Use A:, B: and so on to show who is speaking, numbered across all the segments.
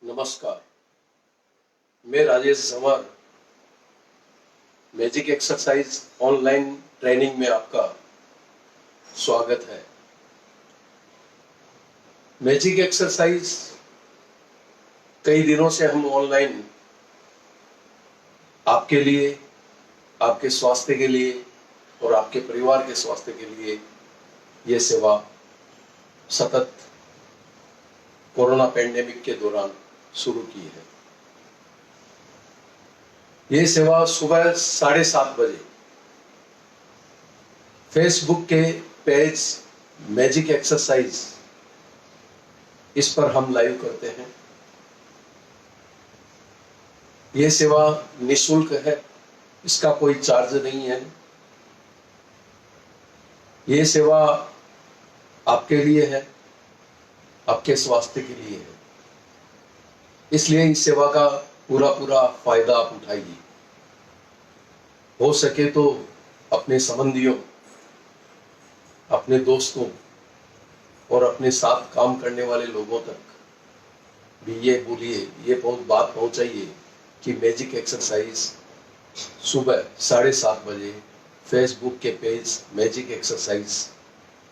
A: नमस्कार, मैं Rajesh Jawar magic exercise online training में आपका स्वागत है। मैजिक एक्सरसाइज कई दिनों से हम ऑनलाइन आपके लिए, आपके स्वास्थ्य के लिए और आपके परिवार के स्वास्थ्य के लिए ये सेवा सतत कोरोना पैंडेमिक के दौरान शुरू की है। ये सेवा सुबह 7:30 बजे फेसबुक के पेज मैजिक एक्सरसाइज इस पर हम लाइव करते हैं। ये सेवा निःशुल्क है, इसका कोई चार्ज नहीं है। ये सेवा आपके लिए है, आपके स्वास्थ्य के लिए है, इसलिए इस सेवा का पूरा फायदा आप उठाइए। हो सके तो अपने संबंधियों, अपने दोस्तों और अपने साथ काम करने वाले लोगों तक भी ये बोलिए, ये बात पहुंचाइए कि मैजिक एक्सरसाइज सुबह 7:30 बजे फेसबुक के पेज मैजिक एक्सरसाइज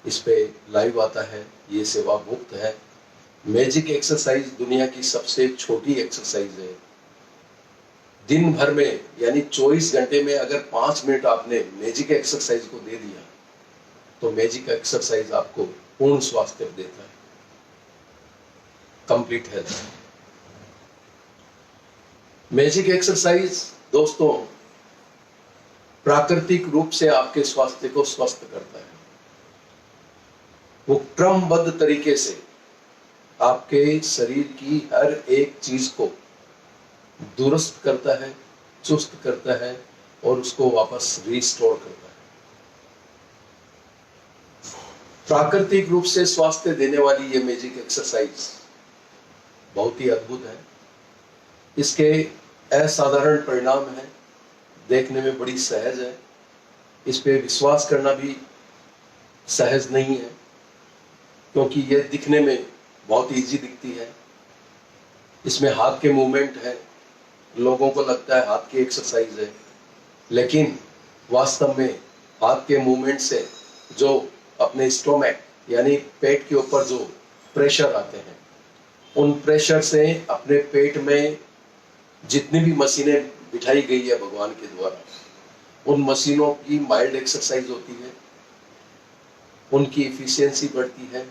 A: इस पे लाइव आता है। ये सेवा मुफ्त है। मैजिक एक्सरसाइज दुनिया की सबसे छोटी एक्सरसाइज है। दिन भर में यानी 24 घंटे में अगर 5 मिनट आपने मैजिक एक्सरसाइज को दे दिया तो मैजिक एक्सरसाइज आपको पूर्ण स्वास्थ्य देता है, कंप्लीट हेल्थ। मैजिक एक्सरसाइज दोस्तों प्राकृतिक रूप से आपके स्वास्थ्य को स्वस्थ करता है। वो क्रमबद्ध तरीके से आपके शरीर की हर एक चीज को दुरुस्त करता है, चुस्त करता है और उसको वापस रिस्टोर करता है। प्राकृतिक रूप से स्वास्थ्य देने वाली ये मैजिक एक्सरसाइज बहुत ही अद्भुत है। इसके असाधारण परिणाम हैं, देखने में बड़ी सहज है, इस पे विश्वास करना भी सहज नहीं है क्योंकि ये दिखने में बहुत इजी दिखती है। इसमें हाथ के मूवमेंट है, लोगों को लगता है हाथ की एक्सरसाइज है, लेकिन वास्तव में हाथ के मूवमेंट से जो अपने स्टोमक यानी पेट के ऊपर जो प्रेशर आते हैं, उन प्रेशर से अपने पेट में जितनी भी मशीनें बिठाई गई है भगवान के द्वारा, उन मशीनों की माइल्ड एक्सरसाइज होती है, उनकी इफिशियंसी बढ़ती है,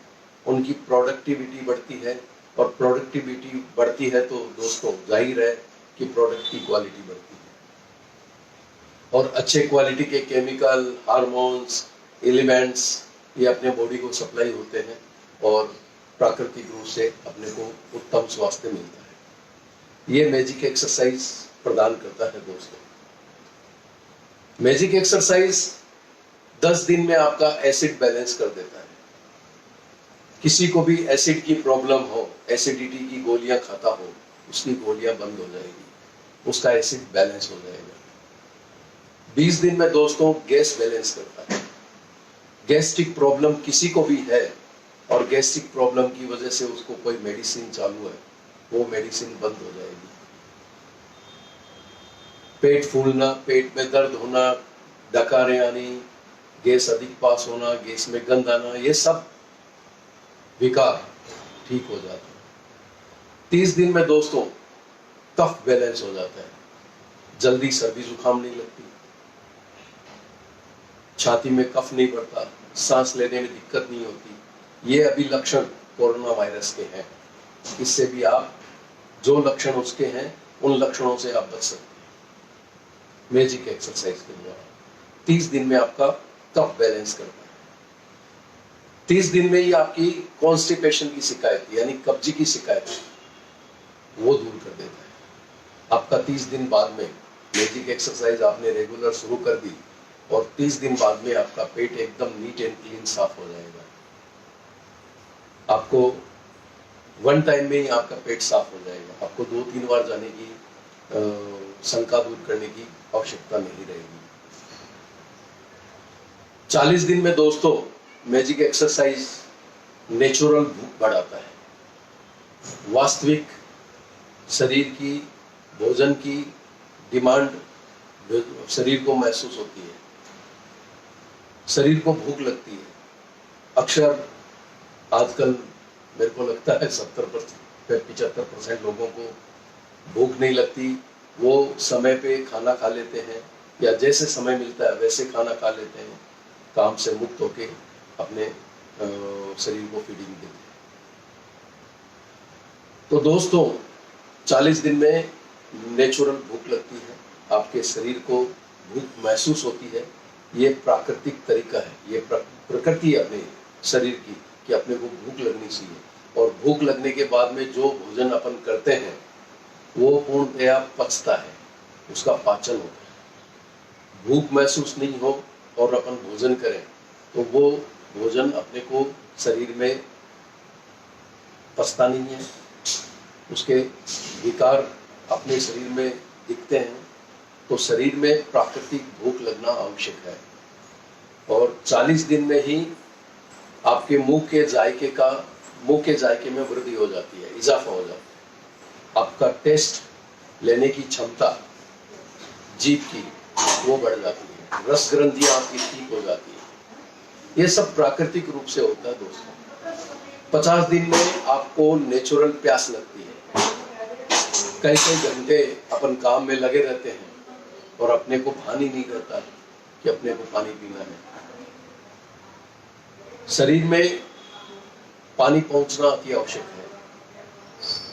A: उनकी प्रोडक्टिविटी बढ़ती है, और प्रोडक्टिविटी बढ़ती है तो दोस्तों जाहिर है कि प्रोडक्ट की क्वालिटी बढ़ती है और अच्छे क्वालिटी के केमिकल, हार्मोन्स, एलिमेंट्स ये अपने बॉडी को सप्लाई होते हैं और प्राकृतिक रूप से अपने को उत्तम स्वास्थ्य मिलता है। ये मैजिक एक्सरसाइज प्रदान करता है दोस्तों। मैजिक एक्सरसाइज 10 दिन में आपका एसिड बैलेंस कर देता है। किसी को भी एसिड की प्रॉब्लम हो, एसिडिटी की गोलियां खाता हो, उसकी गोलियां बंद हो जाएगी, उसका एसिड बैलेंस हो जाएगा। 20 दिन में दोस्तों गैस बैलेंस करता है। गैस्ट्रिक प्रॉब्लम किसी को भी है और गैस्ट्रिक प्रॉब्लम की वजह से उसको कोई मेडिसिन चालू है, वो मेडिसिन बंद हो जाएगी। पेट फूलना, पेट में दर्द होना, डकारें आनी, गैस अधिक पास होना, गैस में गंध आना, ये सब विकार ठीक हो जाता है। 30 दिन में दोस्तों कफ बैलेंस हो जाता है, जल्दी सर्दी जुकाम नहीं लगती, छाती में कफ नहीं बढ़ता, सांस लेने में दिक्कत नहीं होती। ये अभी लक्षण कोरोना वायरस के हैं, इससे भी आप जो लक्षण उसके हैं उन लक्षणों से आप बच सकते हैं मैजिक एक्सरसाइज के द्वारा। 30 दिन में आपका कफ बैलेंस करता है। 30 दिन में ही आपकी कॉन्स्टिपेशन की शिकायत यानी कब्जी की शिकायत वो दूर कर देता है। आपका 30 दिन बाद में मैजिक एक्सरसाइज आपने रेगुलर शुरू कर दी और 30 दिन बाद में आपका पेट एकदम नीट एंड क्लीन साफ हो जाएगा। आपको 1 टाइम में ही आपका पेट साफ हो जाएगा। आपको 2-3 बार जाने की शंका दूर करने की आवश्यकता नहीं रहेगी। 40 दिन में दोस्तों मैजिक एक्सरसाइज नेचुरल भूख बढ़ाता है। वास्तविक शरीर की भोजन की डिमांड शरीर को महसूस होती है, शरीर को भूख लगती है। अक्सर आजकल मेरे को लगता है 75% लोगों को भूख नहीं लगती। वो समय पे खाना खा लेते हैं या जैसे समय मिलता है वैसे खाना खा लेते हैं, काम से मुक्त होके अपने शरीर को फीडिंग देते हैं। तो दोस्तों 40 दिन में नेचुरल भूख लगती है, आपके शरीर को भूख महसूस होती है। ये प्राकृतिक तरीका है, ये प्रकृति है अपने शरीर की कि अपने को भूख लगनी चाहिए। और भूख लगने के बाद में जो भोजन अपन करते हैं वो पूर्णतया पचता है, उसका पाचन होता है। भूख महसूस नहीं हो और अपन भोजन करें तो वो भोजन अपने को शरीर में पचता नहीं है, उसके विकार अपने शरीर में दिखते हैं। तो शरीर में प्राकृतिक भूख लगना आवश्यक है। और 40 दिन में ही आपके मुंह के जायके में वृद्धि हो जाती है, इजाफा हो जाता है। आपका टेस्ट लेने की क्षमता जीभ की वो बढ़ जाती है, रस ग्रंथियां आपकी ठीक हो जाती है। ये सब प्राकृतिक रूप से होता है दोस्तों। 50 दिन में आपको नेचुरल प्यास लगती है। कई कई घंटे अपन काम में लगे रहते हैं और अपने को भान ही नहीं रहता कि अपने को पानी पीना है। शरीर में पानी पहुंचना अति आवश्यक है।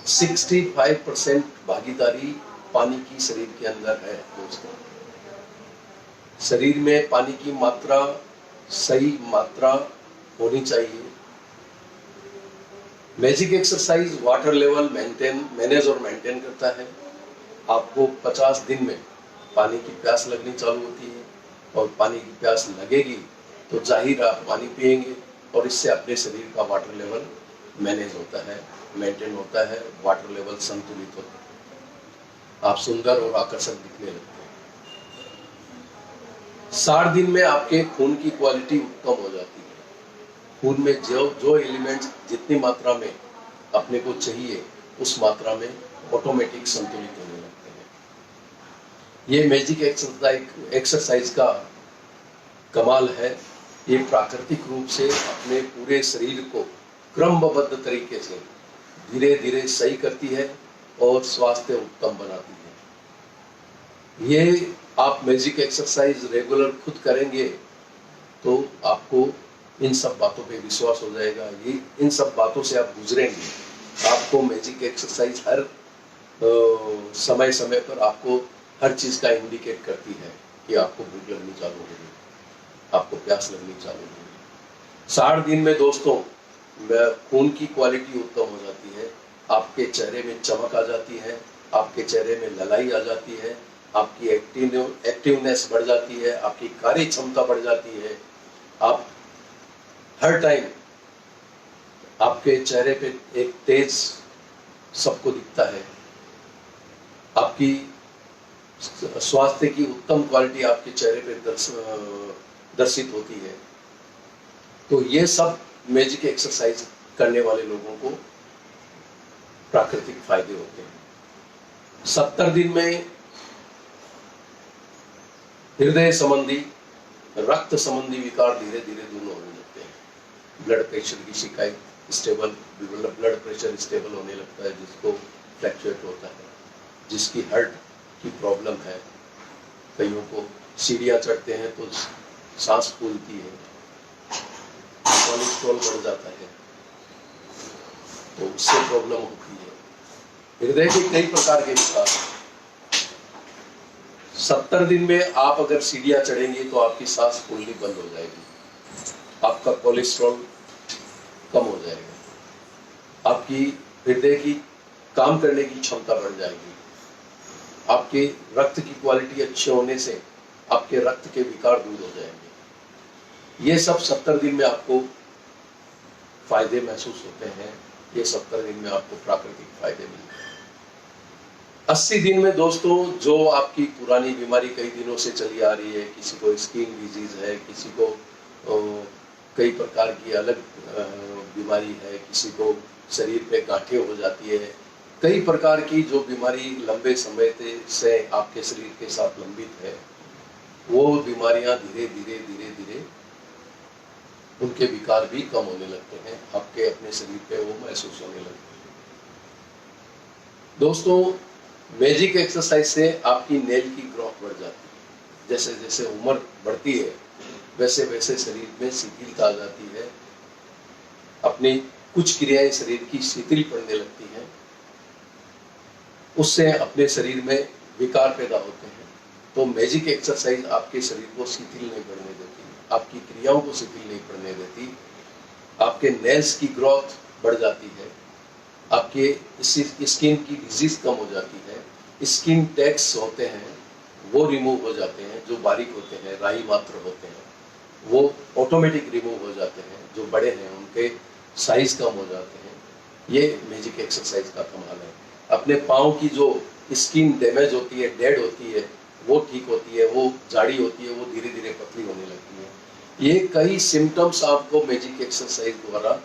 A: 65% भागीदारी पानी की शरीर के अंदर है दोस्तों। शरीर में पानी की मात्रा सही मात्रा होनी चाहिए। Magic exercise water level manage और मेंटेन करता है। आपको 50 दिन में पानी की प्यास लगनी चालू होती है और पानी की प्यास लगेगी तो जाहिर आप पानी पिएंगे और इससे अपने शरीर का वाटर लेवल मैनेज होता है, मेंटेन होता है, वाटर लेवल संतुलित होता है, आप सुंदर और आकर्षक दिखने लगते हैं। 60 दिन में आपके खून की क्वालिटी उत्तम हो जाती है। खून में जो एलिमेंट्स जितनी मात्रा में अपने को चाहिए उस मात्रा में ऑटोमेटिक संतुलित होने लगते हैं। ये मैजिक एक्सरसाइज का कमाल है। ये प्राकृतिक रूप से अपने पूरे शरीर को क्रमबद्ध तरीके से धीरे धीरे सही करती है और स्वास्थ्य उत्तम बनाती है। ये आप मैजिक एक्सरसाइज रेगुलर खुद करेंगे तो आपको इन सब बातों पे विश्वास हो जाएगा। ये इन सब बातों से आप गुजरेंगे। आपको मैजिक एक्सरसाइज हर समय समय पर आपको हर चीज का इंडिकेट करती है कि आपको भूख लगनी चालू होगी, आपको प्यास लगनी चालू होगी। 60 दिन में दोस्तों खून की क्वालिटी उत्तम हो जाती है। आपके चेहरे में चमक आ जाती है, आपके चेहरे में ललाई आ जाती है, आपकी एक्टिवनेस बढ़ जाती है, आपकी कार्य क्षमता बढ़ जाती है। आप हर टाइम आपके चेहरे पे एक तेज सबको दिखता है। आपकी स्वास्थ्य की उत्तम क्वालिटी आपके चेहरे पे दर्शित होती है। तो ये सब मैजिक एक्सरसाइज करने वाले लोगों को प्राकृतिक फायदे होते हैं। 70 दिन में हृदय संबंधी, रक्त संबंधी विकार धीरे धीरे दूर होने लगते हैं। ब्लड प्रेशर की शिकायत ब्लड प्रेशर स्टेबल होने लगता है, जिसको फ्लैक्चुएट होता है, जिसकी हार्ट की प्रॉब्लम है। कईयों को सीढ़ियाँ चढ़ते हैं तो सांस फूलती है, कोलेस्ट्रॉल बढ़ जाता है तो उससे प्रॉब्लम होती है। हृदय के कई प्रकार के विकार हैं। 70 दिन में आप अगर सीढ़ियाँ चढ़ेंगे तो आपकी सांस फूलनी बंद हो जाएगी, आपका कोलेस्ट्रॉल कम हो जाएगा, आपकी हृदय की काम करने की क्षमता बढ़ जाएगी, आपके रक्त की क्वालिटी अच्छे होने से आपके रक्त के विकार दूर हो जाएंगे। ये सब 70 दिन में आपको फायदे महसूस होते हैं। ये 70 दिन में आपको प्राकृतिक फायदे मिलते हैं। 80 दिन में दोस्तों जो आपकी पुरानी बीमारी कई दिनों से चली आ रही है, किसी को स्किन डिजीज है, किसी को कई प्रकार की अलग बीमारी है, किसी को शरीर पे गांठें हो जाती है, कई प्रकार की जो बीमारी लंबे समय से आपके शरीर के साथ लंबित है, वो बीमारियां धीरे धीरे धीरे धीरे उनके विकार भी कम होने लगते हैं, आपके अपने शरीर पे वो महसूस होने लगते हैं। दोस्तों, मैजिक एक्सरसाइज से आपकी नेल की ग्रोथ बढ़ जाती है। जैसे जैसे उम्र बढ़ती है वैसे वैसे शरीर में शिथिलता आ जाती है, अपनी कुछ क्रियाएं शरीर की शिथिल पड़ने लगती हैं, उससे अपने शरीर में विकार पैदा होते हैं। तो मैजिक एक्सरसाइज आपके शरीर को शिथिल नहीं पड़ने देती, आपकी क्रियाओं को शिथिल नहीं पड़ने देती, आपके नेल्स की ग्रोथ बढ़ जाती है, आपके स्किन की डिजीज कम हो जाती है, स्किन टैग्स होते हैं वो रिमूव हो जाते हैं, जो बारीक होते हैं, राई मात्र होते हैं, वो ऑटोमेटिक रिमूव हो जाते हैं, जो बड़े हैं उनके साइज कम हो जाते हैं। ये मैजिक एक्सरसाइज का कमाल है। अपने पाँव की जो स्किन डैमेज होती है, डेड होती है, वो ठीक होती है, वो जाड़ी होती है, वो धीरे धीरे पतली होने लगती है। ये कई सिम्टम्स आपको मैजिक एक्सरसाइज द्वारा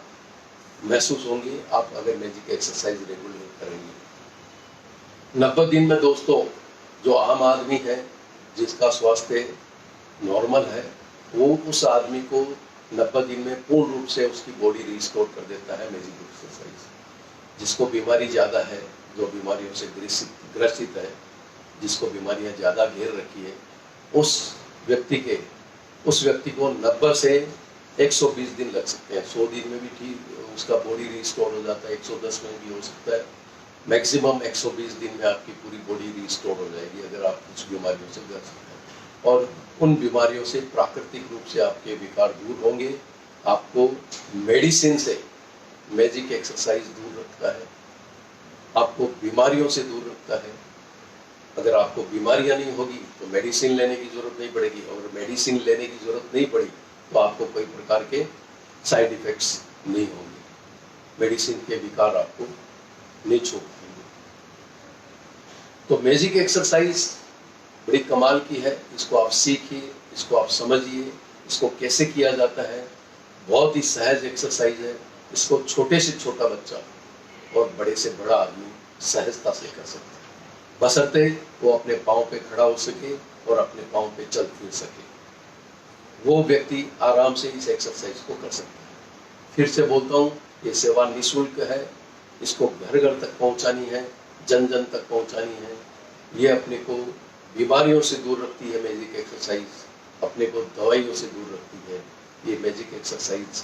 A: महसूस होंगे, आप अगर मैजिक एक्सरसाइज रेगुलर करेंगे। 90 दिन में दोस्तों, जो आम आदमी है जिसका स्वास्थ्य नॉर्मल है, वो उस आदमी को 90 दिन में पूर्ण रूप से उसकी बॉडी रिस्टोर कर देता है मैजिक एक्सरसाइज। जिसको बीमारी ज़्यादा है, जो बीमारियों से ग्रसित है, जिसको बीमारियां ज़्यादा घेर रखी है, उस व्यक्ति को 90 से 120 दिन लग सकते हैं। 100 दिन में भी ठीक उसका बॉडी रिस्टोर हो जाता है, 110 में भी हो सकता है, मैक्सिमम 120 दिन में आपकी पूरी बॉडी रिस्टोर हो जाएगी अगर आप कुछ बीमारियों से ग्रसित हैं। और उन बीमारियों से प्राकृतिक रूप से आपके विकार दूर होंगे। आपको मेडिसिन से मैजिक एक्सरसाइज दूर रखता है, आपको बीमारियों से दूर रखता है। अगर आपको बीमारियां नहीं होगी तो मेडिसिन लेने की जरूरत नहीं पड़ेगी, और मेडिसिन लेने की जरूरत नहीं पड़ी तो आपको कोई प्रकार के साइड इफेक्ट्स नहीं होंगे, मेडिसिन के विकार आपको नहीं छू पाएंगे। तो मैजिक एक्सरसाइज बड़ी कमाल की है, इसको आप सीखिए, इसको आप समझिए, इसको कैसे किया जाता है। बहुत ही सहज एक्सरसाइज है, इसको छोटे से छोटा बच्चा और बड़े से बड़ा आदमी सहजता से कर सकता है, बशर्ते वो अपने पाँव पे खड़ा हो सके और अपने पाँव पे चल फिर सके। वो व्यक्ति आराम से इस एक्सरसाइज को कर सकता है। फिर से बोलता हूँ, ये सेवा निःशुल्क है, इसको घर घर तक पहुँचानी है, जन जन तक पहुँचानी है। ये अपने को बीमारियों से दूर रखती है मैजिक एक्सरसाइज, अपने को दवाइयों से दूर रखती है। ये मैजिक एक्सरसाइज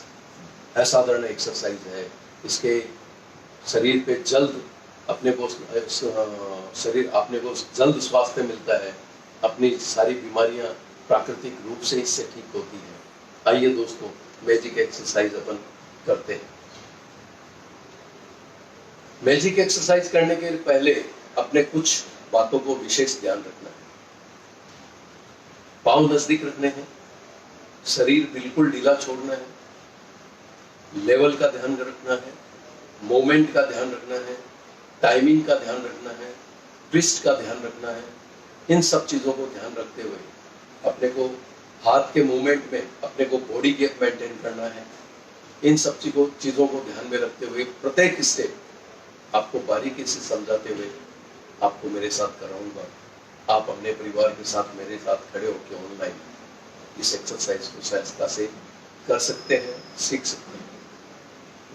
A: असाधारण एक्सरसाइज है। इसके शरीर पे जल्द अपने को जल्द स्वास्थ्य मिलता है, अपनी सारी बीमारियां प्राकृतिक रूप से इससे ठीक होती हैं। आइए दोस्तों, मैजिक एक्सरसाइज अपन करते हैं। मैजिक एक्सरसाइज करने के पहले अपने कुछ बातों को विशेष ध्यान रखना है। पांव नजदीक रखने हैं, शरीर बिल्कुल ढीला छोड़ना है, लेवल का ध्यान रखना है, मोमेंट का ध्यान रखना है, टाइमिंग का ध्यान रखना है, ट्विस्ट का ध्यान रखना है। इन सब चीज़ों को ध्यान रखते हुए अपने को हाथ के मूवमेंट में अपने को बॉडी गैप मेंटेन करना है। इन सब चीज़ों को ध्यान में रखते हुए प्रत्येक स्टेप आपको बारीकी से समझाते हुए आपको मेरे साथ कराऊंगा। आप अपने परिवार के साथ मेरे साथ खड़े होकर ऑनलाइन इस एक्सरसाइज को सहजता से कर सकते हैं, सीख सकते हैं।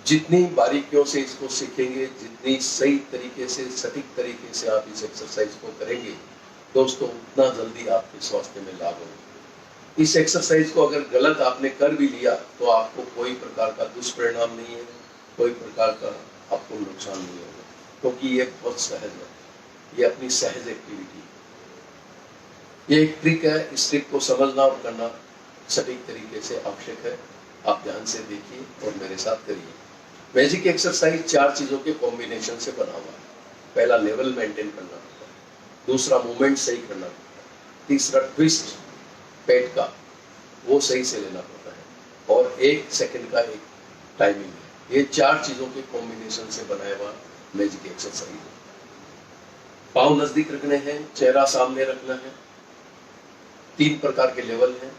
A: जितनी बारीकियों से इसको सीखेंगे, जितनी सही तरीके से, सटीक तरीके से आप इस एक्सरसाइज को करेंगे दोस्तों, उतना जल्दी आपके स्वास्थ्य में लाभ होगा। इस एक्सरसाइज को अगर गलत आपने कर भी लिया तो आपको कोई प्रकार का दुष्परिणाम नहीं है, कोई प्रकार का आपको नुकसान नहीं होगा, क्योंकि ये बहुत सहज है, ये अपनी सहज एक्टिविटी है। ये एक ट्रिक है, इस ट्रिक को समझना और करना सटीक तरीके से आवश्यक है। आप ध्यान से देखिए और मेरे साथ करिए। मैजिक एक्सरसाइज 4 चीजों के कॉम्बिनेशन से बना हुआ है। पहला लेवल मेंटेन करना होता है, दूसरा मूवमेंट सही करना होता है, तीसरा ट्विस्ट पेट का वो सही से लेना पड़ता है, और 1 सेकंड का एक टाइमिंग है। ये 4 चीजों के कॉम्बिनेशन से बनाया हुआ मैजिक एक्सरसाइज है। पाँव नजदीक रखने हैं, चेहरा सामने रखना है। 3 प्रकार के लेवल हैं,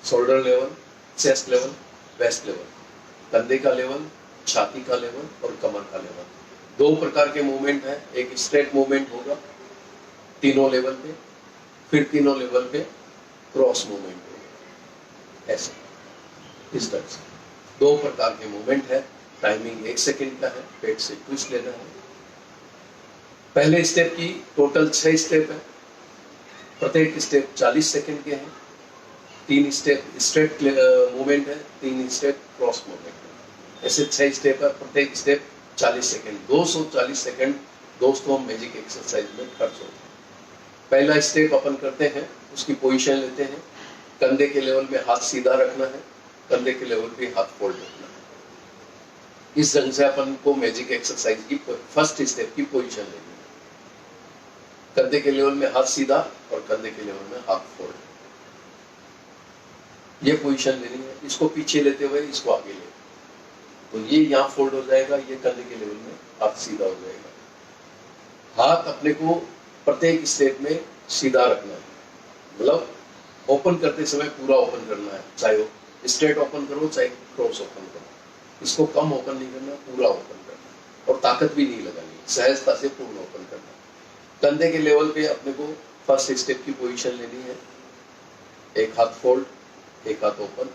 A: shoulder level, chest level, waist level, कंधे का लेवल, छाती का लेवल और कमर का लेवल। दो प्रकार के मूवमेंट हैं, एक स्ट्रेट मूवमेंट होगा तीनों लेवल पे, फिर तीनों लेवल पे क्रॉस मूवमेंट होगा, ऐसे इस तरह से दो प्रकार के मूवमेंट है। टाइमिंग 1 सेकंड का है, पेट से ट्विस्ट लेना है। पहले स्टेप की टोटल 6 स्टेप है, प्रत्येक स्टेप 40 सेकंड के हैं। 3 स्टेप स्ट्रेट मूवमेंट है, 3 स्टेप क्रॉस मूवमेंट है, ऐसे 6 स्टेप है, प्रत्येक स्टेप 40 सेकंड, 240 सेकंड दोस्तों मैजिक एक्सरसाइज में खर्च होता है। पहला स्टेप अपन करते हैं, उसकी पोजीशन लेते हैं, कंधे के लेवल में हाथ सीधा रखना है, कंधे के लेवल पे हाथ फोल्ड रखना है। इस ढंग से अपन को मैजिक एक्सरसाइज की फर्स्ट स्टेप की पोजीशन लेनी है। कंधे के लेवल में हाथ सीधा और कंधे के लेवल में हाथ फोल्ड, ये पोजीशन लेनी है। इसको पीछे लेते हुए इसको आगे ले, तो ये यहाँ फोल्ड हो जाएगा, ये कंधे के लेवल में हाथ सीधा हो जाएगा। हाथ अपने को प्रत्येक स्टेप में सीधा रखना है, मतलब ओपन करते समय पूरा ओपन करना है, चाहे स्ट्रेट ओपन करो चाहे क्रॉस ओपन करो, इसको कम ओपन नहीं करना, पूरा ओपन करना और ताकत भी नहीं लगानी, सहजता से पूर्ण ओपन करना। कंधे के लेवल पे अपने को फर्स्ट स्टेप की पोजीशन लेनी है, एक हाथ फोल्ड एक हाथ ओपन,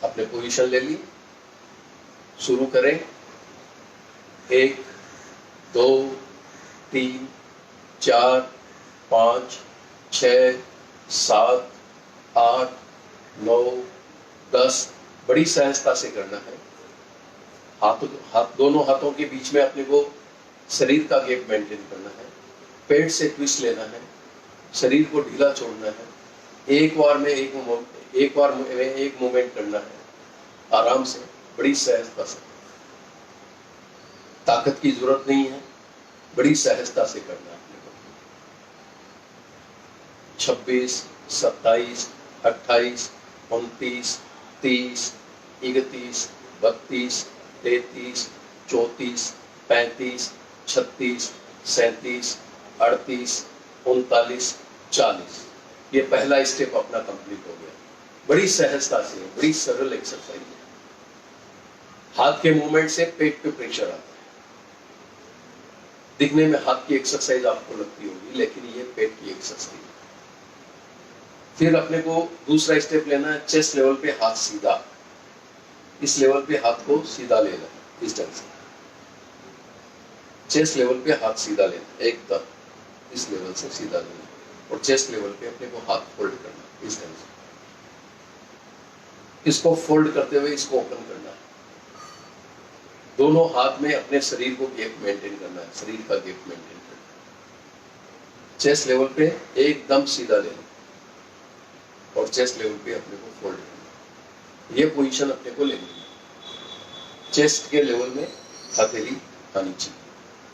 A: अपने पोजीशन ले ली। शुरू करें, 1 2 3 4 5 6 7 8 9 10, बड़ी सहजता से करना है। हाथ दोनों हाथों के बीच में अपने को शरीर का गैप मेंटेन करना है, पेट से ट्विस्ट लेना है, शरीर को ढीला छोड़ना है, एक बार में एक मूवमेंट करना है, आराम से बड़ी सहजता से, ताकत की जरूरत नहीं है, बड़ी सहजता से करना है अपने को। 26 27 28 29 30 31 32 33 34 35 36 37 38 39 40, ये पहला स्टेप अपना कंप्लीट हो गया। बड़ी सहजता से, बड़ी सरल एक्सरसाइज है। हाथ के मूवमेंट से पेट पे प्रेशर आता है, दिखने में हाथ की एक्सरसाइज आपको लगती होगी, लेकिन ये पेट की एक्सरसाइज है। फिर अपने को दूसरा स्टेप लेना है, चेस्ट लेवल पे हाथ सीधा, इस लेवल पे हाथ को सीधा लेना है, इस ढंग से चेस्ट लेवल पे हाथ सीधा लेना, एकदम इस लेवल से सीधा लेना, और चेस्ट लेवल पे अपने को हाथ फोल्ड करना, इस ढंग से इसको फोल्ड करते हुए इसको ओपन करना है। दोनों हाथ में अपने शरीर को गैप मेंटेन करना है, शरीर का गैप मेंटेन करना है। चेस्ट लेवल पे एकदम सीधा लेना और चेस्ट लेवल पे अपने को फोल्ड करना, ये पोजीशन अपने को लेनी है। चेस्ट के लेवल में हथेली आनी चाहिए,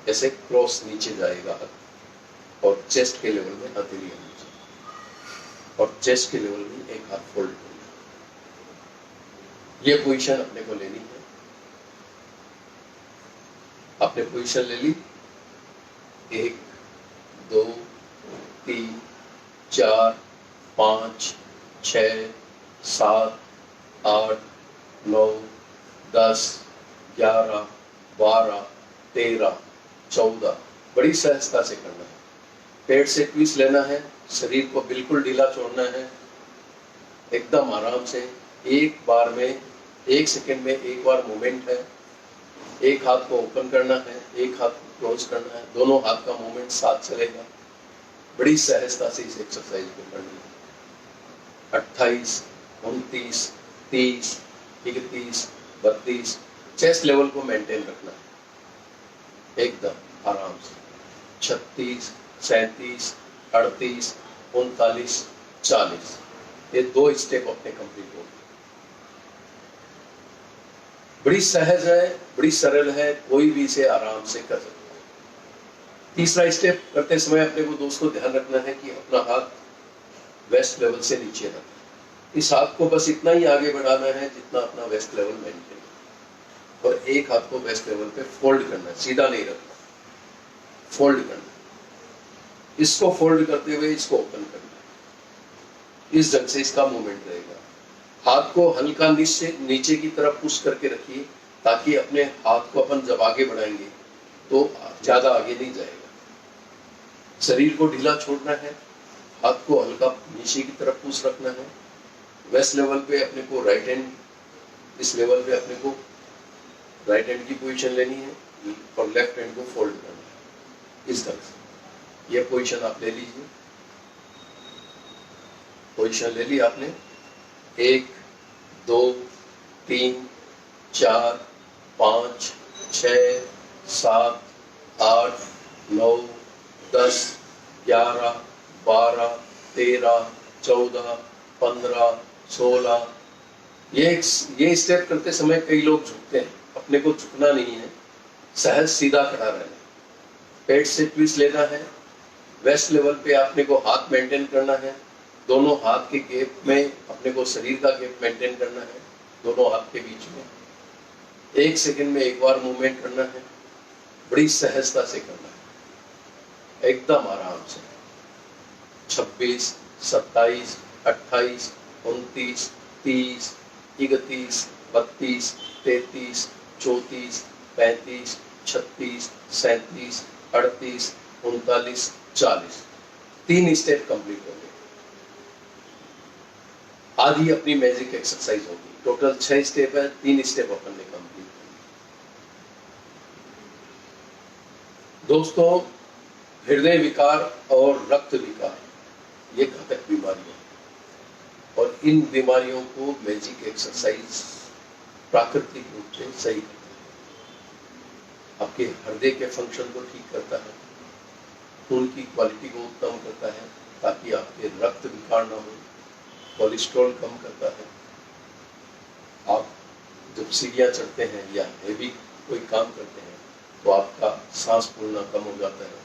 A: ऐसे क्रॉस नीचे जाएगा हाथ, और चेस्ट के लेवल में हथेली आनी चाहिए, और चेस्ट के लेवल में एक हाथ फोल्ड करना, ये पोजीशन अपने को लेनी है। आपने पोजीशन ले ली, 1 2 3 4 5 6 7 8 9 10 11 12 13 14, बड़ी सहजता से करना है। पेट से ट्विस्ट लेना है, शरीर को बिल्कुल ढीला छोड़ना है, एकदम आराम से, एक बार में 1 सेकंड में एक बार मूवमेंट है। एक हाथ को ओपन करना है, एक हाथ को क्लोज करना है, दोनों हाथ का मूवमेंट साथ चलेगा। बड़ी सहजता से इस एक्सरसाइज को करनी है। 28 29 30 31 32, चेस्ट लेवल को मेंटेन रखना है एकदम आराम से। 36 37 38 39 40, ये 2 स्टेप अपने कंप्लीट हो गए। बड़ी सहज है, बड़ी सरल है, कोई भी इसे आराम से कर सकता है। तीसरा स्टेप करते समय अपने को दोस्तों ध्यान रखना है कि अपना हाथ वेस्ट लेवल से नीचे रखना। इस हाथ को बस इतना ही आगे बढ़ाना है जितना अपना वेस्ट लेवल मेंटेन, और एक हाथ को वेस्ट लेवल पे फोल्ड करना है, सीधा नहीं रखना, फोल्ड करना। इसको फोल्ड करते हुए इसको ओपन करना, इस ढंग से इसका मूवमेंट रहेगा। हाथ को हल्का नीचे की तरफ पुश करके रखिए, ताकि अपने हाथ को अपन जब आगे बढ़ाएंगे तो ज्यादा आगे नहीं जाएगा। शरीर को ढीला छोड़ना है, हाथ को हल्का नीचे की तरफ पुश रखना है। वेस्ट लेवल पे अपने को राइट हैंड, इस लेवल पे अपने को राइट हैंड की पोजीशन लेनी है और लेफ्ट हैंड को फोल्ड करना है इस तरह से। ये पोजीशन आप ले लीजिए। पोजीशन ले ली आपने। 1 2 3 4 5 6 7 8 9 10 11 12 13 14 15 16। ये स्टेप करते समय कई लोग झुकते हैं, अपने को झुकना नहीं है, सहज सीधा खड़ा रहना है। पेट से ट्विस्ट लेना है। वेस्ट लेवल पे आपने को हाथ मेंटेन करना है, दोनों हाथ के गैप में अपने को शरीर का गैप मेंटेन करना है, दोनों हाथ के बीच में 1 सेकंड में एक बार मूवमेंट करना है। बड़ी सहजता से करना है, एकदम आराम से। 26 27 28 29 30 31 32 33 34 35 36 37 38 39 40। 3 स्टेप कंप्लीट हो गए। आधी अपनी मैजिक एक्सरसाइज होगी। टोटल 6 स्टेप है, 3 स्टेप अपन ने कंप्लीट किए। दोस्तों, हृदय विकार और रक्त विकार ये घातक बीमारियां हैं और इन बीमारियों को मैजिक एक्सरसाइज प्राकृतिक रूप से सही करता है। आपके हृदय के फंक्शन को ठीक करता है, खून की क्वालिटी को उत्तम करता है ताकि आपके रक्त विकार ना हो, कोलेस्ट्रॉल कम करता है। आप जब सीढ़ियाँ चढ़ते हैं या हेवी कोई काम करते हैं तो आपका सांस फूलना कम हो जाता है।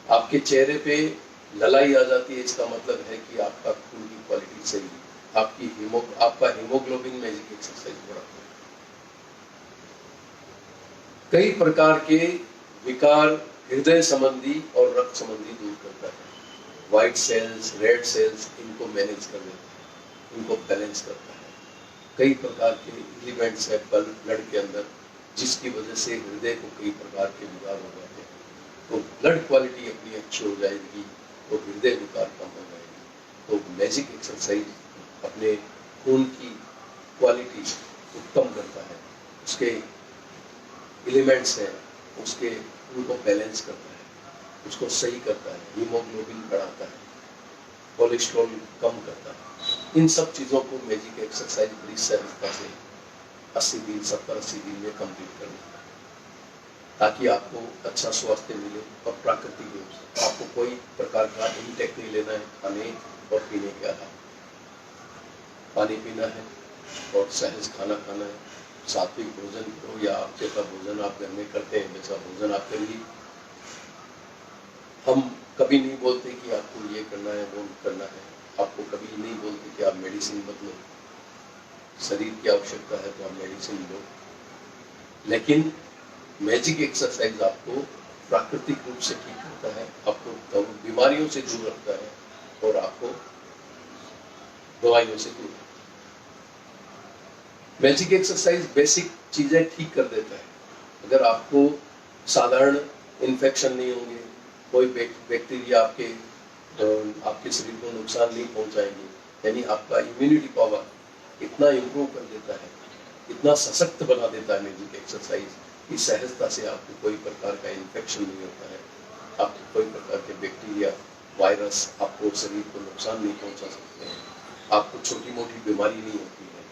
A: आपके चेहरे पे ललाई आ जाती है, इसका मतलब है कि आपका खून की क्वालिटी सही है। आपका हीमोग्लोबिन मैजिक एक्सरसाइज बढ़ाता है। कई प्रकार के विकार हृदय संबंधी और रक्त संबंधी दूर करता है। व्हाइट सेल्स, रेड सेल्स, इनको मैनेज कर देता है, इनको बैलेंस करता है। कई प्रकार के एलिमेंट्स है ब्लड के अंदर जिसकी वजह से हृदय को कई प्रकार के विकार हो जाते हैं। तो ब्लड क्वालिटी अपनी अच्छी हो जाएगी तो हृदय विकार कम हो जाएगी। तो मैजिक एक्सरसाइज अपने खून की क्वालिटी उत्तम करता है, उसके एलिमेंट्स हैं उसके उनको बैलेंस करता है, उसको सही करता है, हीमोग्लोबिन बढ़ाता है, कोलेस्ट्रॉल कम करता है। इन सब चीज़ों को मैजिक एक्सरसाइज बड़ी सहजता से 80 दिन 70-80 दिन में कंप्लीट कर लेता है ताकि आपको अच्छा स्वास्थ्य मिले और प्राकृतिक रूप से। आपको कोई प्रकार का इंटेक नहीं लेना है खाने और पीने के अलावा। पानी पीना है और सहज खाना खाना है, सात्विक भोजन करो या आप जैसा भोजन आप घर में करते हैं वैसा भोजन आप करिए। हम कभी नहीं बोलते कि आपको ये करना है वो करना है, आपको कभी नहीं बोलते कि आप मेडिसिन बदलो। शरीर की आवश्यकता है तो आप मेडिसिन लो, लेकिन मैजिक एक्सरसाइज आपको प्राकृतिक रूप से ठीक करता है, आपको बीमारियों से दूर रखता है और आपको दवाइयों से दूर रखता है। मैजिक एक्सरसाइज बेसिक चीजें ठीक कर देता है। अगर आपको साधारण इन्फेक्शन नहीं होंगे, कोई बैक्टीरिया आपके शरीर को नुकसान नहीं पहुंचाएंगे, यानी आपका इम्यूनिटी पावर इतना इम्प्रूव कर देता है, इतना सशक्त बना देता है मैजिक एक्सरसाइज कि सहजता से आपको कोई प्रकार का इन्फेक्शन नहीं होता है, आपको कोई प्रकार के बैक्टीरिया वायरस आपको शरीर को नुकसान नहीं पहुंचा सकते हैं, आपको छोटी मोटी बीमारी नहीं होती है,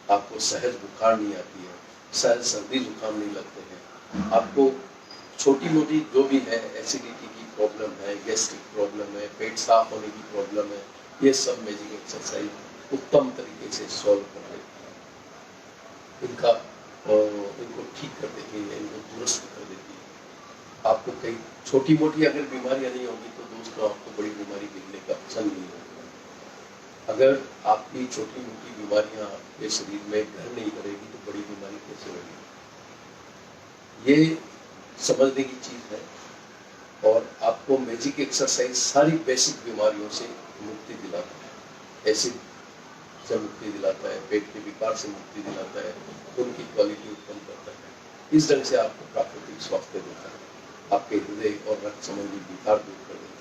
A: आपको सहज बुखार नहीं आती है, सहज सर्दी जुकाम नहीं लगते हैं, आपको छोटी मोटी जो भी है एसिडिटी की प्रॉब्लम है, गैस्ट्रिक प्रॉब्लम है, पेट साफ होने की प्रॉब्लम है, ये सब मैजिक एक्सरसाइज उत्तम तरीके से सॉल्व कर देती है। इनको ठीक कर देती है, इनको दुरुस्त कर देती है। आपको कई छोटी मोटी अगर बीमारियां नहीं होगी तो दोस्तों आपको बड़ी बीमारी गिरने का पसंद नहीं होगा। अगर आपकी छोटी मोटी बीमारियां आपके शरीर में घर नहीं करेगी तो बड़ी बीमारी कैसे होगी, ये समझने की चीज है। और आपको मैजिक एक्सरसाइज सारी बेसिक बीमारियों से मुक्ति दिलाता है। एसिड से मुक्ति दिलाता है, पेट के विकार से मुक्ति दिलाता है, खून की क्वालिटी उत्पन्न करता है। इस ढंग से आपको प्राकृतिक स्वास्थ्य देता है, आपके हृदय और रक्त संबंधी विकार दूर कर देता है।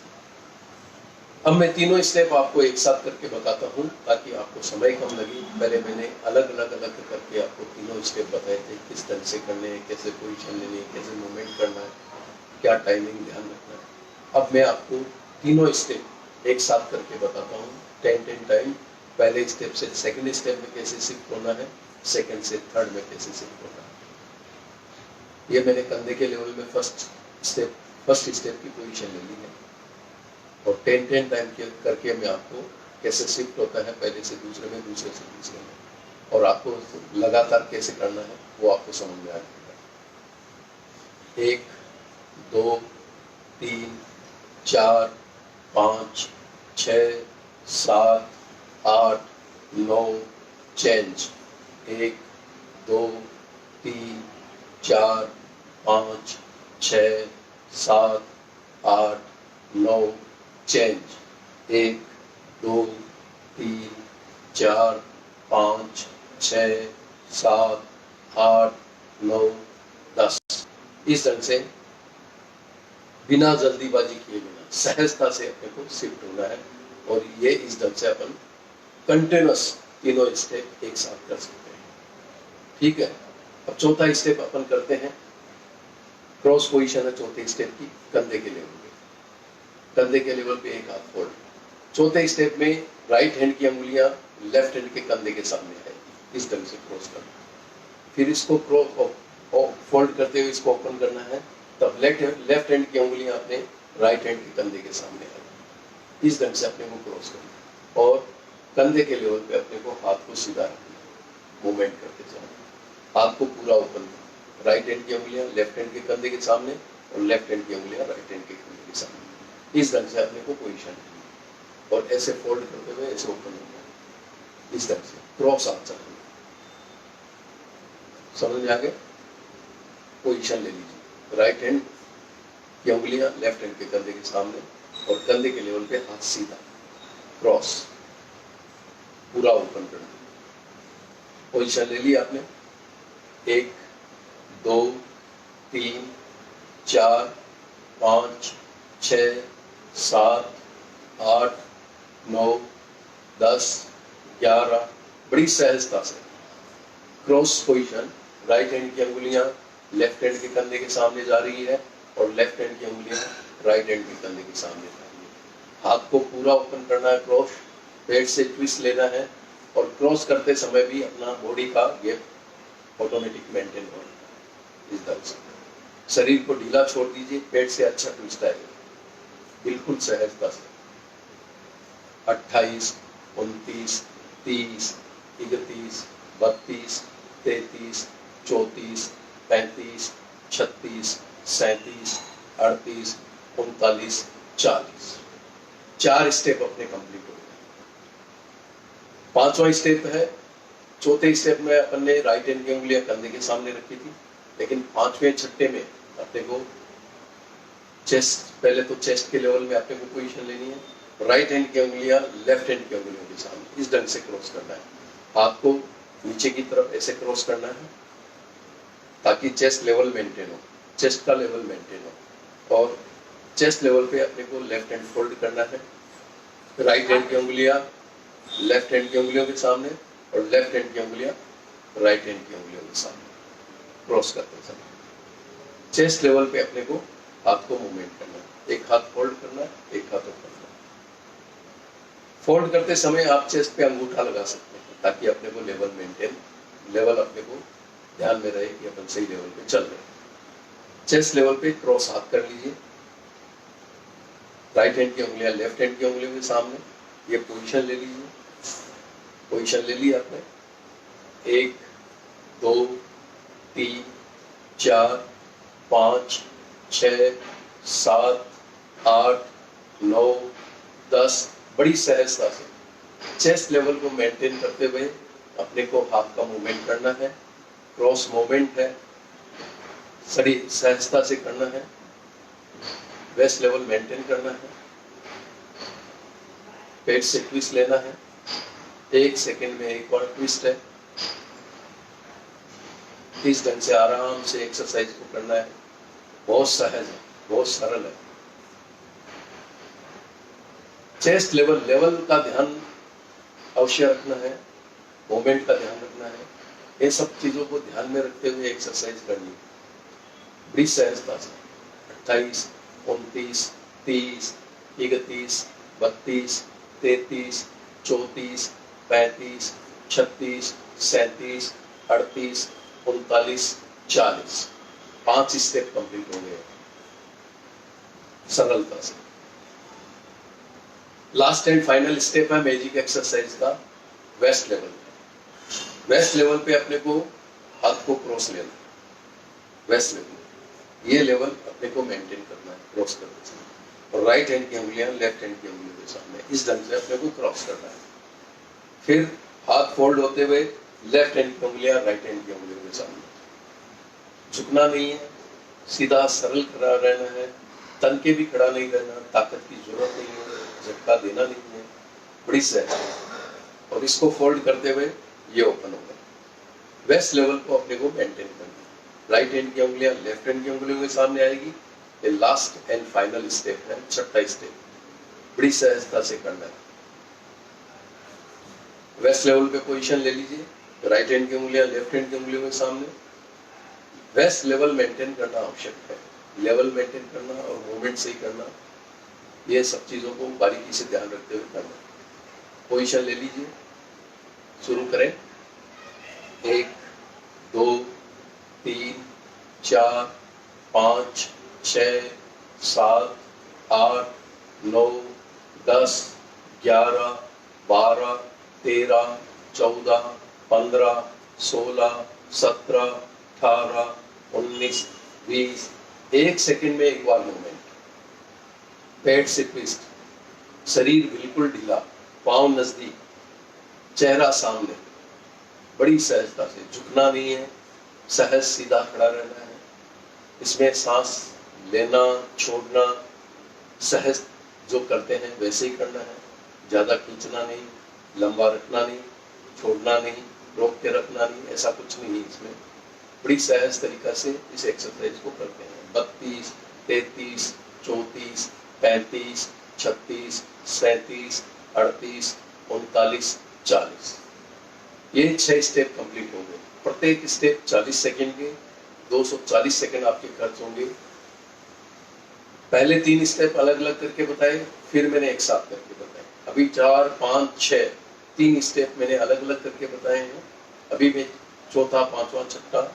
A: अब मैं तीनों स्टेप आपको एक साथ करके बताता हूँ ताकि आपको समय कम लगे। पहले मैंने अलग अलग करके आपको तीनों स्टेप बताए थे, किस ढंग से करने हैं, कैसे पोजीशन लेनी है, कैसे मूवमेंट करना है, क्या टाइमिंग ध्यान रखना है। अब मैं आपको तीनों स्टेप एक साथ करके बताता हूँ 10-10 टाइम। पहले स्टेप से सेकंड स्टेप में कैसे शिफ्ट होना है, सेकंड से थर्ड में कैसे शिफ्ट होना है। ये मैंने कंधे के लेवल में फर्स्ट स्टेप की पोजीशन ले ली है और 10-10 टाइम करके मैं आपको कैसे शिफ्ट होता है पहले से दूसरे में, दूसरे से तीसरे में, और आपको लगातार कैसे करना है वो आपको समझ में आ जाएगा। 1 2 3 4 5 6 7 8 9 चेंज। 1 2 3 4 5 6 7 8 9 चेंज। 1 2 3 4 5 6 7 8 9 10। इस ढंग से बिना जल्दीबाजी किए बिना सहजता से अपने को शिफ्ट होना है और ये इस ढंग से अपन कंटिन्यूअस तीनों स्टेप एक साथ कर सकते हैं। ठीक है। अब चौथा स्टेप अपन करते हैं, क्रॉस पोजीशन है चौथे स्टेप की, कंधे के लेवल पे। कंधे के लेवल पे एक हाथ फोल्ड। चौथे स्टेप में राइट हैंड की अंगुलियां लेफ्ट हैंड के कंधे के सामने आएगी, इस ढंग से क्रॉस करना। फिर इसको फोल्ड करते हुए इसको ओपन करना है, तब लेफ्ट हैंड की अंगुलियां अपने राइट हैंड के कंधे के सामने आएगी, इस ढंग से अपने को क्रॉस करना। और कंधे के लेवल पे अपने को हाथ को सीधा रखना, मूवमेंट करते जाना, हाथ को पूरा ओपन करना। राइट हैंड की अंगुलियां लेफ्ट हैंड के कंधे के सामने और लेफ्ट हैंड की अंगुलियां राइट हैंड के कंधे के सामने, इस ढंग से अपने को पोजीशन करनी और ऐसे फोल्ड करते हुए ऐसे ओपन करना, इस ढंग से क्रॉस हाथ चलाना। समझ में आ गया? पोजीशन ले लीजिए, राइट हैंड की अंगुलियां लेफ्ट हैंड के कंधे के सामने और कंधे के लेवल पे हाथ सीधा, क्रॉस, पूरा ओपन करना। पोजीशन ले ली आपने। 1 2 3 4 5 6 7 8 9 10 11। बड़ी सहजता से क्रॉस पोजीशन, राइट हैंड की अंगुलियां लेफ्ट हैंड के कंधे के सामने जा रही है और लेफ्ट हैंड की अंगुलियां राइट हैंड के कंधे के सामने जा रही है। हाथ को पूरा ओपन करना है, क्रॉस, पेट से ट्विस्ट लेना है और क्रॉस करते समय भी अपना बॉडी का गैप ऑटोमेटिक मेंटेन होना है, इस ढंग से। शरीर को ढीला छोड़ दीजिए, पेट से अच्छा ट्विस्ट आएगा, बिल्कुल सहजता से। 28 29 30 31 32 33 34 35 36 37 38 39 40। 4 स्टेप अपने कंप्लीट हो गए। 5वां स्टेप है, चौथे स्टेप में अपन ने राइट हैंड की उंगलियां कंधे के सामने रखी थी, लेकिन 5वें छठे में अपने को चेस्ट, पहले तो चेस्ट के लेवल में अपने को पोजीशन लेनी है। राइट हैंड की उंगलियां लेफ्ट हैंड की उंगलियों के सामने, इस ढंग से क्रॉस करना है। हाथ को नीचे की तरफ ऐसे क्रॉस करना है ताकि चेस्ट लेवल मेंटेन हो, चेस्ट का लेवल मेंटेन हो। और चेस्ट लेवल पे अपने को लेफ्ट हैंड फोल्ड करना है, राइट हैंड की उंगलियां लेफ्ट हैंड की उंगलियों के सामने और लेफ्ट हैंड की उंगलियां राइट हैंड की उंगलियों के सामने क्रॉस करते समय चेस्ट लेवल पे अपने को हाथ को मूवमेंट करना है। एक हाथ फोल्ड करना है, एक हाथ ओपन करना है। फोल्ड करते समय आप चेस्ट पे अंगूठा लगा सकते हैं ताकि अपने को लेवल मेंटेन, लेवल अपने को ध्यान में रहे कि अपन सही लेवल पे चल रहे हैं। चेस्ट लेवल पे क्रॉस हाथ कर लीजिए, राइट हैंड की उंगलियां लेफ्ट हैंड की उंगलियों के सामने, ये पोजीशन ले लीजिए। पोजीशन ले ली आपने। 1 2 3 4 5 6 7 8 9 10। बड़ी सहजता से चेस्ट लेवल को मेंटेन करते हुए अपने को हाथ का मूवमेंट करना है, क्रॉस मूवमेंट है, सही सहजता से करना है, वेस्ट लेवल मेंटेन करना है, पेट से ट्विस्ट लेना है 1 सेकंड में एक बार ट्विस्ट है। इस ढंग से आराम से एक्सरसाइज को करना है। बहुत सहज है, बहुत सरल है। चेस्ट लेवल का ध्यान अवश्य रखना है, मोमेंट का ध्यान रखना है। ये सब चीजों को ध्यान में रखते हुए एक्सरसाइज करनी है बड़ी सहजता से। 28, 29, 30, 31, 32, 33, 34, 35, 36, 37, 38, 39, 40। 5 स्टेप कंप्लीट हो गए सरलता से। लास्ट एंड फाइनल स्टेप है मैजिक एक्सरसाइज का वेस्ट लेवल। वेस्ट लेवल पे अपने को हाथ को क्रॉस लेना है। वेस्ट लेवल, ये लेवल अपने को मेंटेन करना है, क्रॉस करना है। और राइट हैंड की उंगलियां लेफ्ट हैंड की उंगलियों के सामने इस ढंग से अपने को क्रॉस करना है। फिर हाथ फोल्ड होते हुए लेफ्ट हैंड की उंगलियां राइट हैंड की उंगलियों के सामने। झुकना नहीं है, सीधा सरल खड़ा रहना है। तन के भी खड़ा नहीं रहना, ताकत की जरूरत नहीं है, झटका देना नहीं है, बड़ी सहज। और इसको फोल्ड करते हुए ये ओपन होगा। वेस्ट लेवल को अपने को मेंटेन करना है। राइट हैंड की उंगलियां लेफ्ट हैंड की उंगलियों के सामने आएगी। ये लास्ट एंड फाइनल स्टेप है, छठा स्टेप। बड़ी सहजता से करना है। वेस्ट लेवल पे पोजीशन ले लीजिए। राइट हैंड की उंगलियां लेफ्ट हैंड की उंगलियों के सामने। वेस्ट लेवल मेंटेन करना आवश्यक है। लेवल मेंटेन करना और मूवमेंट सही करना, ये सब चीजों को बारीकी से ध्यान रखते हुए करना। पोजीशन ले लीजिए, शुरू करें। 1, 2, 3, 4, 5, 6, 7, 8, 9, 10, 11, 12, 13, 14, 15, 16, 17, 18, 19, 20। 1 सेकंड में एक बार मूवमेंट। पेट से ट्विस्ट, शरीर बिल्कुल ढीला, पांव नजदीक, चेहरा सामने, बड़ी सहजता से। झुकना नहीं है, सहज सीधा खड़ा रहना है। इसमें सांस लेना छोड़ना सहज जो करते हैं वैसे ही करना है। ज्यादा खींचना नहीं, लंबा रखना नहीं, छोड़ना नहीं, रोक के रखना नहीं, ऐसा कुछ नहीं है इसमें। बड़ी सहज तरीका से इस एक्सरसाइज को करते हैं। 32, 33, 34, 35, 36, 37, 38, 39, 40। ये 6 स्टेप कंप्लीट हो गए। प्रत्येक स्टेप 40 सेकंड के, 240 सेकंड आपके खर्च होंगे। पहले 3 स्टेप अलग अलग करके बताए, फिर मैंने एक साथ करके बताए। अभी 4, 5, 6 3 स्टेप मैंने अलग अलग करके बताए हैं। अभी मैं चौथा, पांचवा, छठा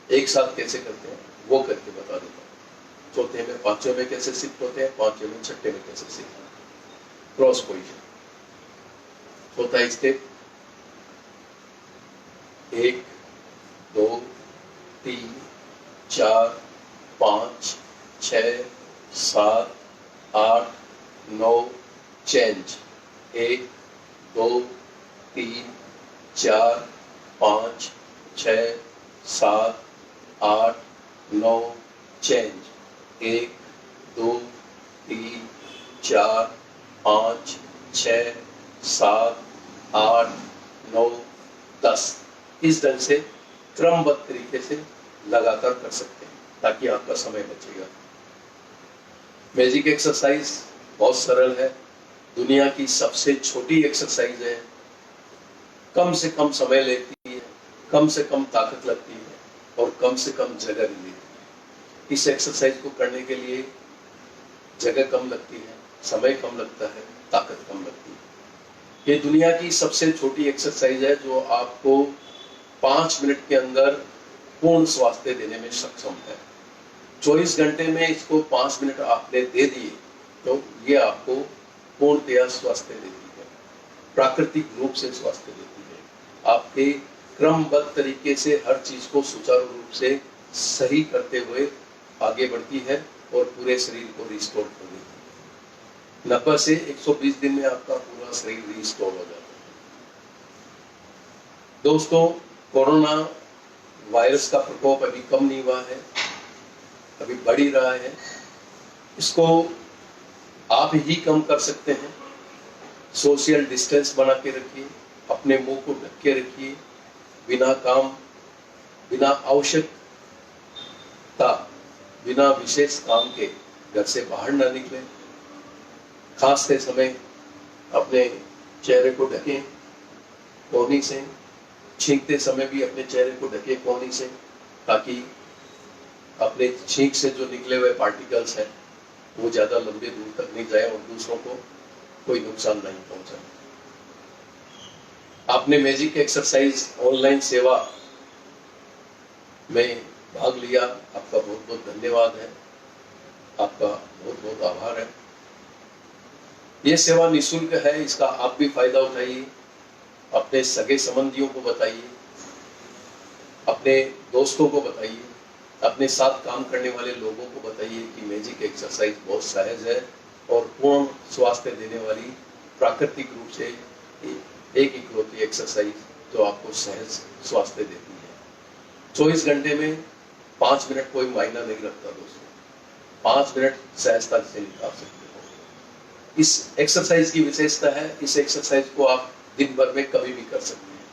A: एक साथ कैसे करते हैं वो करके बता देता हूँ। चौथे में पांचवें में कैसे शिफ्ट होते हैं, पांचवें में छठे में कैसे शिफ्ट होते हैं। Cross position. चौथा स्टेप 1, 2, 3, 4, 5, 6, 7, 8, 9 चेंज। 1, 2, 3, 4, 5, 6, 7, 8, 9 चेंज। 1, 2, 3, 4, 5, 6, 7, 8, 9, 10। इस ढंग से क्रमबद्ध तरीके से लगातार कर सकते हैं ताकि आपका समय बचेगा। मैजिक एक्सरसाइज बहुत सरल है, दुनिया की सबसे छोटी एक्सरसाइज है, कम से कम समय लेती है, कम से कम ताकत लगती है और कम से कम जगह भी लेती है। इस एक्सरसाइज को करने के लिए जगह कम लगती है, समय कम लगता है, ताकत कम लगती है। ये दुनिया की सबसे छोटी एक्सरसाइज है जो आपको 5 मिनट के अंदर पूर्ण स्वास्थ्य देने में सक्षम है। 24 घंटे में इसको 5 मिनट आपने दे दिए तो ये आपको पूर्णतया स्वास्थ्य देती है, प्राकृतिक रूप से स्वास्थ्य देती है। आपके क्रमबद्ध तरीके से हर चीज को सुचारू रूप से सही करते हुए आगे बढ़ती है और पूरे शरीर को रिस्टोर कर देती है। 90 से 120 दिन में आपका पूरा शरीर रिस्टोर हो जाता है। दोस्तों, कोरोना वायरस का प्रकोप अभी कम नहीं हुआ है, अभी बढ़ ही रहा है। इसको आप ही कम कर सकते हैं। सोशल डिस्टेंस बना के रखिए, अपने मुंह को ढक के रखिए, बिना आवश्यकता, बिना विशेष काम के घर से बाहर ना निकलें। खांसते समय अपने चेहरे को ढकें कोहनी से, छींकते समय भी अपने चेहरे को ढकें कोहनी से, ताकि अपने छींक से जो निकले हुए पार्टिकल्स हैं वो ज्यादा लंबे दूर तक नहीं जाए और दूसरों को कोई नुकसान नहीं पहुंचाए। आपने मैजिक एक्सरसाइज ऑनलाइन सेवा में भाग लिया, आपका बहुत बहुत धन्यवाद है, आपका बहुत बहुत आभार है। ये सेवा निःशुल्क है, इसका आप भी फायदा उठाइए, अपने सगे संबंधियों को बताइए, अपने दोस्तों को बताइए, अपने साथ काम करने वाले लोगों को बताइए कि मैजिक एक्सरसाइज बहुत सहज है और पूर्ण स्वास्थ्य देने वाली प्राकृतिक रूप से एक इकलौती एक्सरसाइज जो आपको सहज स्वास्थ्य देती है। 24 घंटे में 5 मिनट कोई मायना नहीं रखता दोस्तों, 5 मिनट सहजता से निकाल सकते हो। इस एक्सरसाइज की विशेषता है, इस एक्सरसाइज को आप दिन भर में कभी भी कर सकते हैं,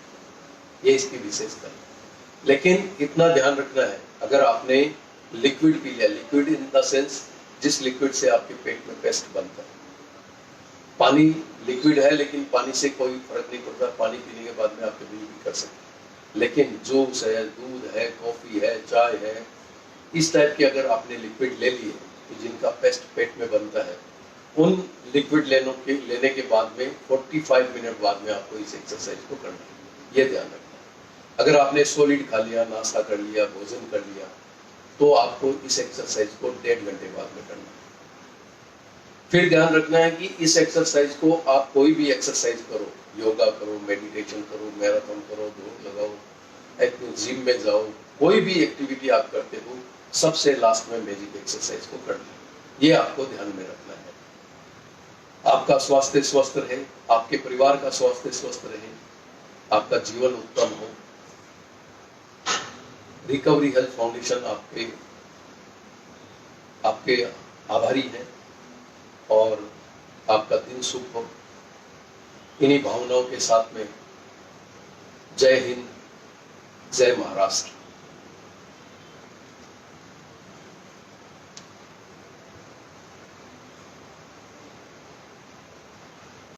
A: ये इसकी विशेषता है। लेकिन इतना ध्यान रखना है, अगर आपने लिक्विड पी लिया, लिक्विड इन द सेंस जिस लिक्विड से आपके पेट में पेस्ट बनता है, पानी लिक्विड है लेकिन पानी से कोई फर्क नहीं पड़ता, पानी पीने के बाद में आप कभी भी कर सकते हैं। लेकिन जूस है, दूध है, कॉफी है, चाय है, इस टाइप के अगर आपने लिक्विड ले लिए तो जिनका पेस्ट पेट में बनता है, उन लिक्विड लेने के बाद में 45 मिनट बाद में आपको इस एक्सरसाइज को करना है, ये ध्यान रखना है। अगर आपने सॉलिड खा लिया, नाश्ता कर लिया, भोजन कर लिया, तो आपको इस एक्सरसाइज को 1.5 घंटे बाद में करना है। फिर ध्यान रखना है कि इस एक्सरसाइज को आप कोई भी एक्सरसाइज करो, योगा करो, मेडिटेशन करो, मैराथन करो, दौड़ लगाओ, जिम में जाओ, कोई भी एक्टिविटी आप करते हो, सबसे लास्ट में मैजिक एक्सरसाइज को करना है, ये आपको ध्यान में रखना है। आपका स्वास्थ्य स्वस्थ रहे, आपके परिवार का स्वास्थ्य स्वस्थ रहे, आपका जीवन उत्तम हो। रिकवरी हेल्थ फाउंडेशन आपके आभारी है और आपका दिन शुभ हो। इन्हीं भावनाओं के साथ में जय हिंद, जय महाराष्ट्र।